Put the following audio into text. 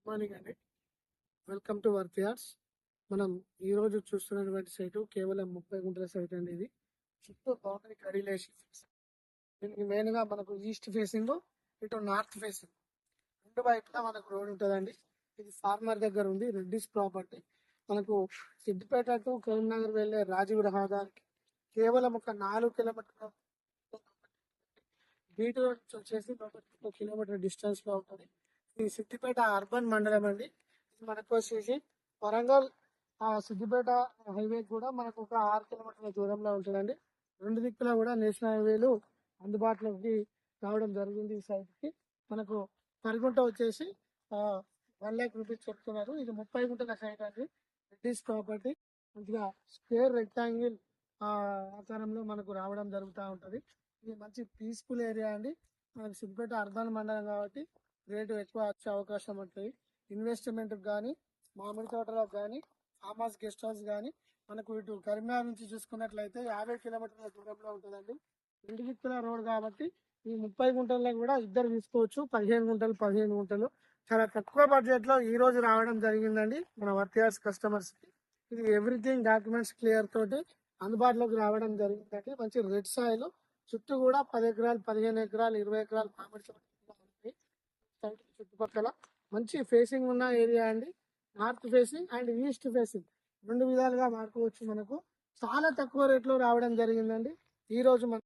Morning అండి. Welcome to work yards. మనం ఈ రోజు చూస్తున్నటువంటి సైటు కేవలం 30 గుంటల సైట్ అండి. ఇది చుట్టూ బౌండరీ కడిలేసి దీనికి మెయిన్ గా మనకు ఈస్ట్ ఫేసింగ్, ఇటు నార్త్ ఫేసింగ్ రెండు వైపులా మనకు రోడ్ ఉంటుందండి. ఇది ఫార్మర్ దగ్గర ఉంది, రెడ్డిస్ ప్రాపర్టీ. మనకు సిద్దిపేట టు కరీంనగర్ వెళ్ళే రాజీవ్ రహదారికి కేవలం ఒక 4 కిలోమీటర్ల బీటీ రోడ్ నుంచి వచ్చేసి 1 కిలోమీటర్ డిస్టెన్స్ లో ఉంటుంది. ఇది సిద్దిపేట అర్బన్ మండలం అండి. ఇది మనకు వచ్చేసి వరంగల్ సిద్దిపేట హైవే కూడా మనకు ఒక 6 కిలోమీటర్ల దూరంలో ఉంటుందండి. రెండు దిక్కులా కూడా నేషనల్ హైవేలు అందుబాటులోకి రావడం జరిగింది. ఈ సైట్ కి మనకు పరిగుంట వచ్చేసి 1,00,000 రూపీస్ చెప్తున్నారు. ఇది 30 గుంటల సైట్ అండి. బ్రిటిష్ ప్రాపర్టీ మంచిగా స్క్వేర్ రెక్టాంగిల్ ఆకారంలో మనకు రావడం జరుగుతూ ఉంటుంది. ఇది మంచి పీస్ఫుల్ ఏరియా అండి. మనకి సిద్దిపేట అర్బన్ మండలం కాబట్టి రేటు ఎక్కువ వచ్చే అవకాశం ఉంటుంది. ఇన్వెస్ట్మెంట్ కానీ, మామిడి తోటలకు కానీ, ఫామ్ హౌస్, గెస్ట్ హౌస్ కానీ మనకు ఇటు కరీంనగర్ నుంచి చూసుకున్నట్లయితే 50 కిలోమీటర్ల దూరంలో ఉంటుందండి. రెండు దిక్కుల రోడ్ కాబట్టి ఈ 30 గుంటల్లో కూడా ఇద్దరు తీసుకోవచ్చు. 15 గుంటలు చాలా తక్కువ బడ్జెట్ లో ఈ రోజు రావడం జరిగిందండి మన వర్తియార్స్ కస్టమర్స్ కి. ఇది ఎవ్రీథింగ్ డాక్యుమెంట్స్ క్లియర్ తోటి అందుబాటులోకి రావడం జరిగిందండి. మంచి రెడ్ సాయిల్ చుట్టూ కూడా 10 ఎకరాలు, 15 ఎకరాలు, 20 ఎకరాలు మామిడి తోట చుట్టుపక్కల మంచి ఫేసింగ్ ఉన్న ఏరియా అండి. North facing and east facing రెండు విధాలుగా మార్చుకోవచ్చు. మనకు చాలా తక్కువ రేట్లో రావడం జరిగిందండి. ఈ రోజు